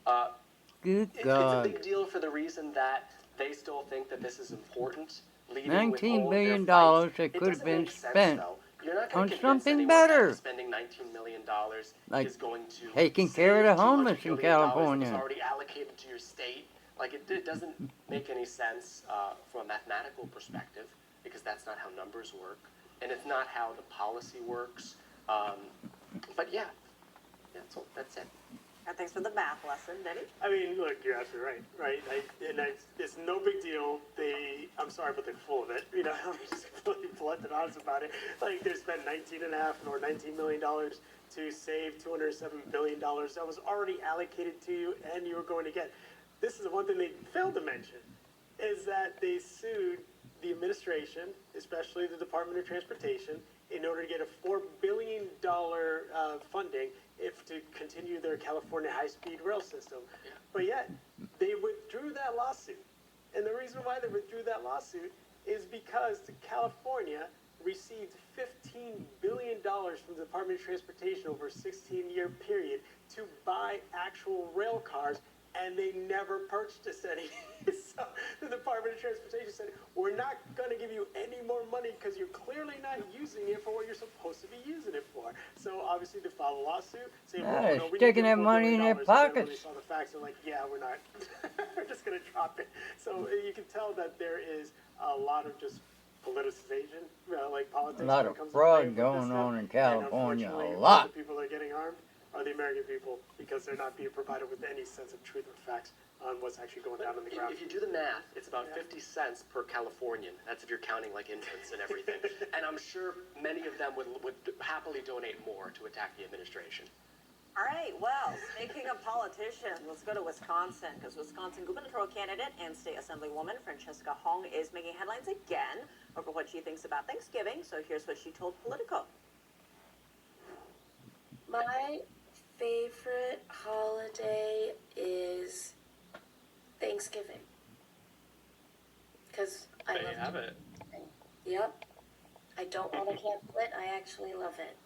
Uh, Good it's a God. big deal for the reason that they still think that this is important. Leading with $19 all of their billion fights. that It could have doesn't been make sense, spent though. You're not going on to convince something anyone that better, spending $19 million like is going to taking care of save the $200 homeless in billion that was California. already allocated to your state. Like, it doesn't make any sense from a mathematical perspective, because that's not how numbers work, and it's not how the policy works. But yeah, that's it. And thanks for the math lesson, Denny. I mean, look, you're absolutely right, right? It's no big deal. I'm sorry, but they're full of it. You know, I'm just completely blunt and honest about it. Like, they spent $19 million to save $207 billion that was already allocated to you, and you were going to get. This is the one thing they failed to mention, is that they sued the administration, especially the Department of Transportation, in order to get a $4 billion funding to continue their California high-speed rail system. Yeah. But yet, they withdrew that lawsuit. And the reason why they withdrew that lawsuit is because California received $15 billion from the Department of Transportation over a 16-year period to buy actual rail cars, and they never purchased any. So the Department of Transportation said, we're not going to give you any more money because you're clearly not using it for what you're supposed to be using it for. So obviously they filed a lawsuit saying, Yeah, no, we sticking need that $4 money in billion. their And then when pockets. they saw the facts, they're like, yeah, we're not. We're just going to drop it. So you can tell that there is a lot of just politicization, like politics. A lot when of it comes to fraud play with this going stuff. on in And California, unfortunately, a all lot. the people that are getting harmed are the American people because they're not being provided with any sense of truth or facts on what's actually going down on the ground. If you do the math, it's about 50 cents per Californian. That's if you're counting like infants and everything. And I'm sure many of them would happily donate more to attack the administration. All right, well, speaking of politicians, let's go to Wisconsin, because Wisconsin gubernatorial candidate and state assemblywoman Francesca Hong is making headlines again over what she thinks about Thanksgiving. So here's what she told Politico. My favorite holiday is Thanksgiving. Because I There love you have it. Thanksgiving. Yep. I don't want to cancel it. I actually love it.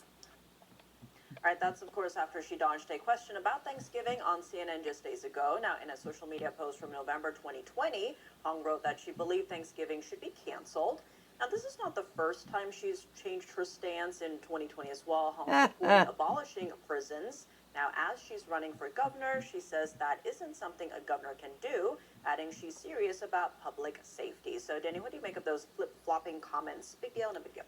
All right, that's, of course, after she dodged a question about Thanksgiving on CNN just days ago. Now, in a social media post from November 2020, Hong wrote that she believed Thanksgiving should be canceled. Now, this is not the first time she's changed her stance. In 2020 as well, Hong supported abolishing prisons. Now, as she's running for governor, she says that isn't something a governor can do, adding she's serious about public safety. So, Danny, what do you make of those flip-flopping comments? Big deal and a big deal.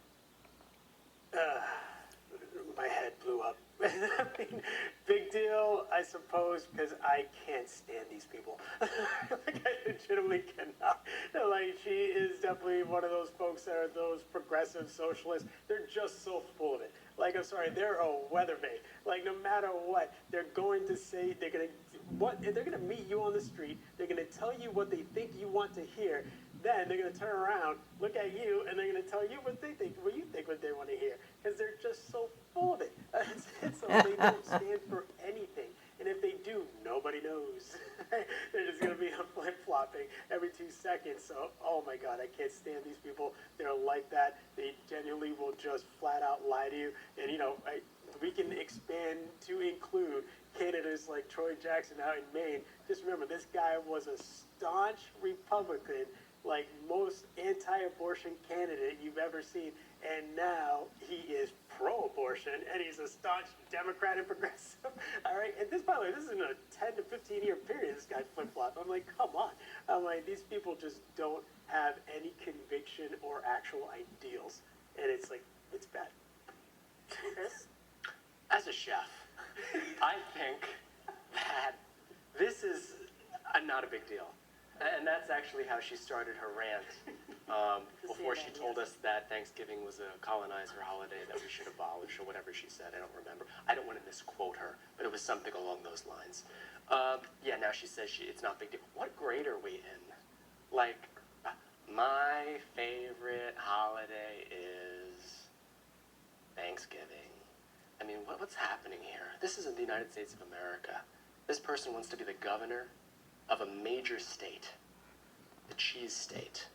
My head blew up. I mean, big deal, I suppose, because I can't stand these people. Like, I legitimately cannot. Like, she is definitely one of those folks that are those progressive socialists. They're just so full of it. Like, I'm sorry, they're a weatherman. Like, no matter what, they're going to say, they're going to meet you on the street. They're going to tell you what they think you want to hear. Then they're going to turn around, look at you, and they're going to tell you what they think, what you think, what they want to hear. Because they're just so full of it. So they don't stand for anything. And if they do, nobody knows. They're just going to be flip-flopping every 2 seconds. So, oh my God, I can't stand these people. They're like that. They genuinely will just flat out lie to you. And, you know, we can expand to include candidates like Troy Jackson out in Maine. Just remember, this guy was a staunch Republican, like most anti-abortion candidate you've ever seen, and now he is pro-abortion, and he's a staunch Democrat and progressive. All right, and this, by the way, this is in a 10 to 15 year period. This guy flip-flop. I'm like, come on. I'm like, these people just don't have any conviction or actual ideals, and it's like, it's bad. Chris? As a chef, I think that this is not a big deal. And that's actually how she started her rant before she told us that Thanksgiving was a colonizer holiday that we should abolish, or whatever she said. I don't remember. I don't want to misquote her, but it was something along those lines. Yeah, now she says it's not a big deal. What grade are we in? Like, my favorite holiday is Thanksgiving. I mean, what's happening here? This isn't the United States of America. This person wants to be the governor of a major state, the cheese state.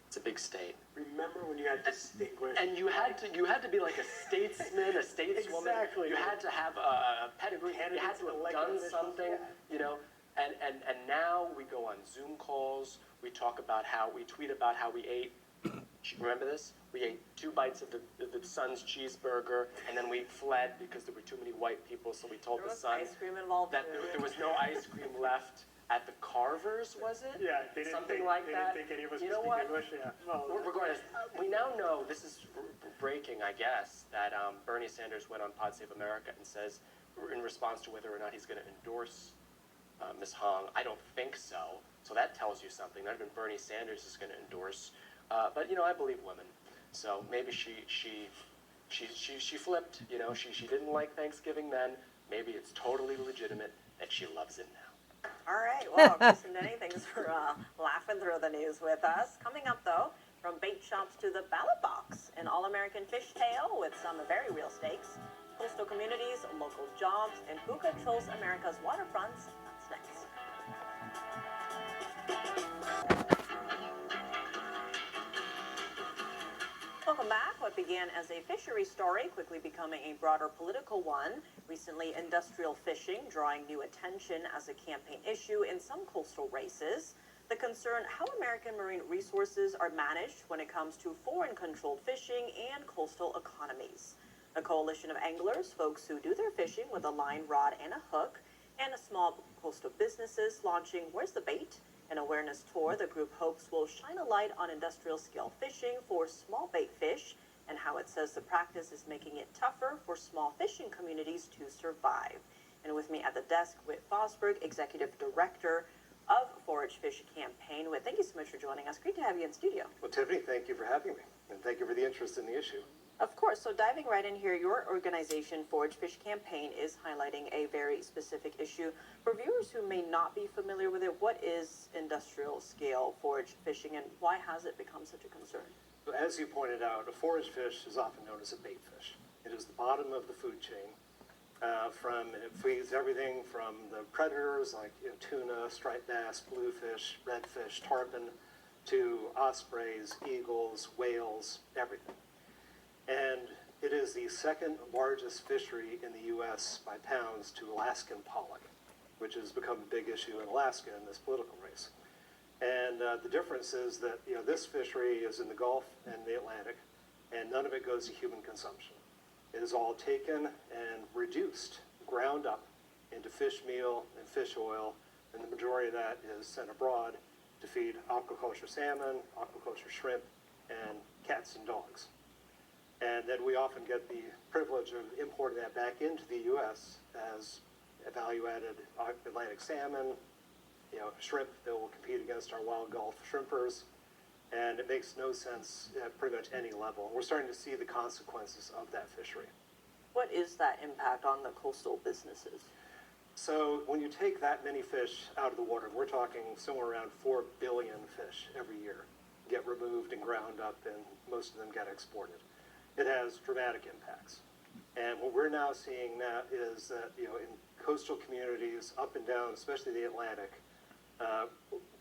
It's a big state. Remember when you had to distinguish? And you had to be like a statesman, a stateswoman. Exactly. You had to have a pedigree. You had to have done something. Yeah. You know, And now we go on Zoom calls, we tweet about how we ate, remember this? We ate 2 bites of the son's cheeseburger, and then we fled because there were too many white people, so we told There the was son ice cream involved that too. there was no ice cream left at the Carvers, was it? Yeah, they didn't Something think, like they that. didn't think any of us You could know speak what? English. Yeah. Well, Regardless, we now know, this is breaking, I guess, that Bernie Sanders went on Pod Save America and says, in response to whether or not he's going to endorse Ms. Hong, I don't think so. So that tells you something. Not even Bernie Sanders is going to endorse. But I believe women. So maybe she flipped. She didn't like Thanksgiving then. Maybe it's totally legitimate that she loves it now. All right, well, Chris and Denny, thanks for laughing through the news with us. Coming up, though, from bait shops to the ballot box, an all-American fish tale with some very real stakes, coastal communities, local jobs, and who controls America's waterfronts. That's next. Welcome back. What began as a fishery story quickly becoming a broader political one. Recently, industrial fishing drawing new attention as a campaign issue in some coastal races. The concern how American marine resources are managed when it comes to foreign-controlled fishing and coastal economies. A coalition of anglers, folks who do their fishing with a line, rod, and a hook, and a small coastal businesses launching Where's the Bait? An awareness tour the group hopes will shine a light on industrial-scale fishing for small bait fish and how it says the practice is making it tougher for small fishing communities to survive. And with me at the desk, Whit Fosberg, Executive Director of Forage Fish Campaign. Whit, thank you so much for joining us. Great to have you in studio. Well, Tiffany, thank you for having me, and thank you for the interest in the issue. Of course. So diving right in here, your organization, Forage Fish Campaign, is highlighting a very specific issue. For viewers who may not be familiar with it, what is industrial scale forage fishing and why has it become such a concern? As you pointed out, a forage fish is often known as a bait fish. It is the bottom of the food chain. It feeds everything from the predators like tuna, striped bass, bluefish, redfish, tarpon, to ospreys, eagles, whales, everything. And it is the second largest fishery in the U.S. by pounds to Alaskan pollock, which has become a big issue in Alaska in this political race. And the difference is that this fishery is in the Gulf and the Atlantic, and none of it goes to human consumption. It is all taken and reduced, ground up into fish meal and fish oil, and the majority of that is sent abroad to feed aquaculture salmon, aquaculture shrimp, and cats and dogs. And then we often get the privilege of importing that back into the U.S. as a value-added Atlantic salmon, shrimp that will compete against our wild Gulf shrimpers, and it makes no sense at pretty much any level. We're starting to see the consequences of that fishery. What is that impact on the coastal businesses? So when you take that many fish out of the water, we're talking somewhere around 4 billion fish every year get removed and ground up, and most of them get exported. It has dramatic impacts. And what we're now seeing now is that, in coastal communities up and down, especially the Atlantic,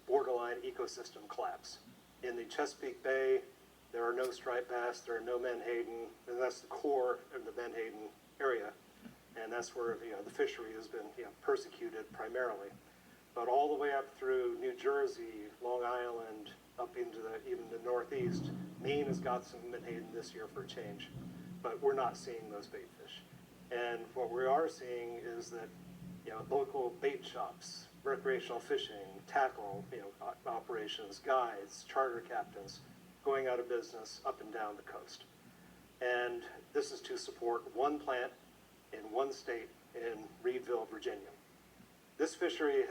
borderline ecosystem collapse. In the Chesapeake Bay, there are no striped bass, there are no menhaden, and that's the core of the menhaden area. And that's where the fishery has been persecuted primarily. But all the way up through New Jersey, Long Island, up into even the Northeast, Maine has got some menhaden this year for a change, but we're not seeing those bait fish. And what we are seeing is that local bait shops, recreational fishing, tackle operations, guides, charter captains, going out of business up and down the coast. And this is to support one plant in one state in Reedville, Virginia. This fishery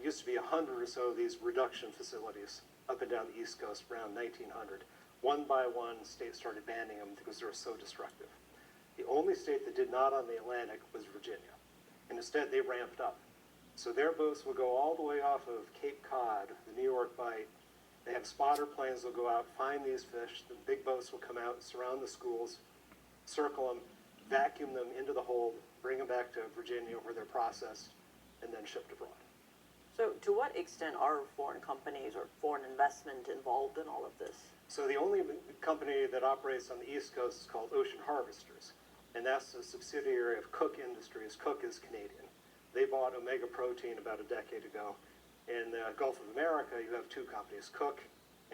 used to be 100 or so of these reduction facilities up and down the East Coast around 1900. One by one, states started banning them because they were so destructive. The only state that did not on the Atlantic was Virginia. And instead, they ramped up. So their boats will go all the way off of Cape Cod, the New York Bight. They have spotter planes that will go out, find these fish. The big boats will come out, surround the schools, circle them, vacuum them into the hold, bring them back to Virginia where they're processed, and then shipped abroad. So to what extent are foreign companies or foreign investment involved in all of this? So the only company that operates on the East Coast is called Ocean Harvesters, and that's a subsidiary of Cook Industries. Cook is Canadian. They bought Omega Protein about a decade ago. In the Gulf of America, you have two companies, Cook,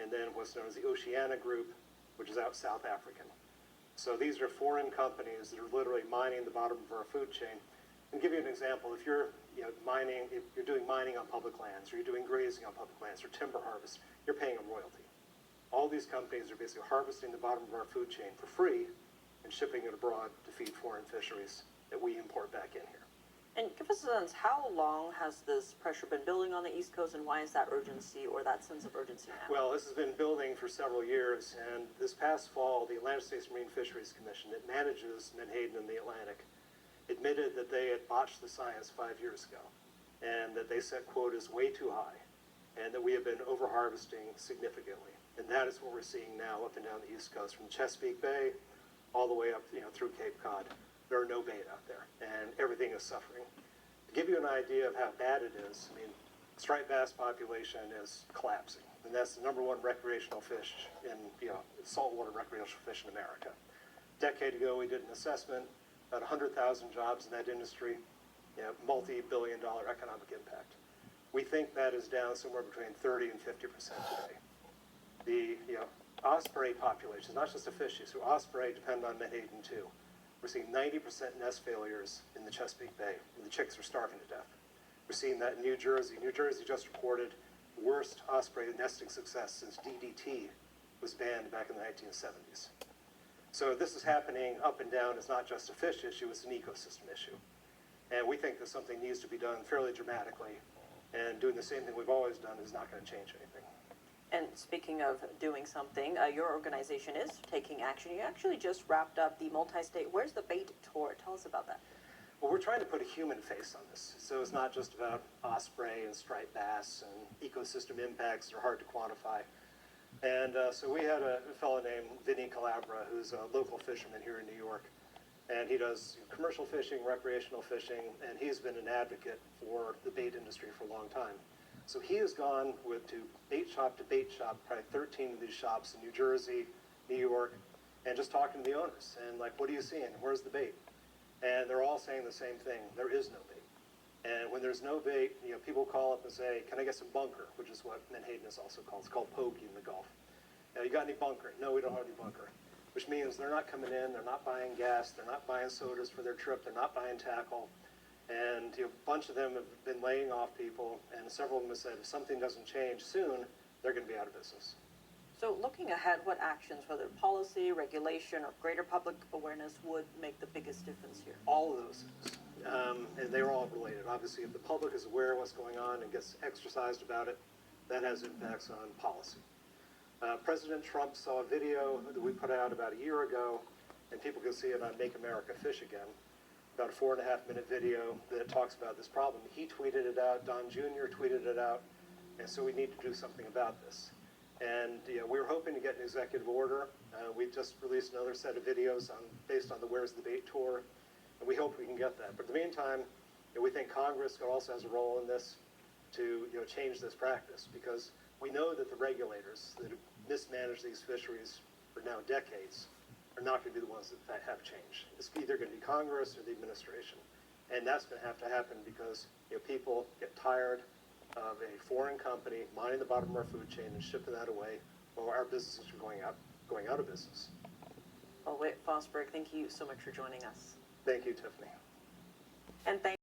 and then what's known as the Oceania Group, which is out South African. So these are foreign companies that are literally mining the bottom of our food chain. And give you an example, if you're if you're doing mining on public lands, or you're doing grazing on public lands, or timber harvest, you're paying a royalty. All these companies are basically harvesting the bottom of our food chain for free and shipping it abroad to feed foreign fisheries that we import back in here. And give us a sense, how long has this pressure been building on the East Coast, and why is that urgency or that sense of urgency now? Well, this has been building for several years, and this past fall, the Atlantic States Marine Fisheries Commission that manages Menhaden and the Atlantic admitted that they had botched the science 5 years ago, and that they set quotas way too high, and that we have been over-harvesting significantly. And that is what we're seeing now up and down the East Coast, from Chesapeake Bay all the way up through Cape Cod. There are no bait out there, and everything is suffering. To give you an idea of how bad it is, I mean, striped bass population is collapsing, and that's the #1 recreational fish in saltwater recreational fish in America. A decade ago, we did an assessment, about 100,000 jobs in that industry, multi-billion-dollar economic impact. We think that is down somewhere between 30 and 50% today. The osprey population, not just the fish use, so osprey depend on menhaden too. We're seeing 90% nest failures in the Chesapeake Bay, and the chicks are starving to death. We're seeing that in New Jersey. New Jersey just reported the worst osprey nesting success since DDT was banned back in the 1970s. So this is happening up and down. It's not just a fish issue, it's an ecosystem issue. And we think that something needs to be done fairly dramatically, and doing the same thing we've always done is not going to change anything. And speaking of doing something, your organization is taking action. You actually just wrapped up the multi-state Where's the Bait tour. Tell us about that. Well, we're trying to put a human face on this. So it's not just about osprey and striped bass and ecosystem impacts that are hard to quantify. And so we had a fellow named Vinny Calabra, who's a local fisherman here in New York. And he does commercial fishing, recreational fishing, and he's been an advocate for the bait industry for a long time. So he has gone to bait shop, probably 13 of these shops in New Jersey, New York, and just talking to the owners. And like, what are you seeing? Where's the bait? And they're all saying the same thing. There is no bait. And when there's no bait, people call up and say, can I get some bunker? Which is what menhaden is also called. It's called pokey in the Gulf. You got any bunker? No, we don't have any bunker. Which means they're not coming in, they're not buying gas, they're not buying sodas for their trip, they're not buying tackle. And a bunch of them have been laying off people, and several of them have said if something doesn't change soon, they're going to be out of business. So looking ahead, what actions, whether policy, regulation, or greater public awareness, would make the biggest difference here? All of those things. And they're all related. Obviously, if the public is aware of what's going on and gets exercised about it, that has impacts on policy. President Trump saw a video that we put out about a year ago, and people can see it on Make America Fish Again, about a 4.5-minute video that talks about this problem. He tweeted it out, Don Jr. tweeted it out, and so we need to do something about this. And we were hoping to get an executive order. We just released another set of videos based on the Where's the Bait tour, and we hope we can get that. But in the meantime, we think Congress also has a role in this to change this practice, because we know that the regulators that have mismanaged these fisheries for now decades are not going to be the ones that have change. It's either going to be Congress or the administration. And that's going to have to happen because people get tired of a foreign company mining the bottom of our food chain and shipping that away while our businesses are going out of business. Well, Whit Fosberg, thank you so much for joining us. Thank you, Tiffany. And thank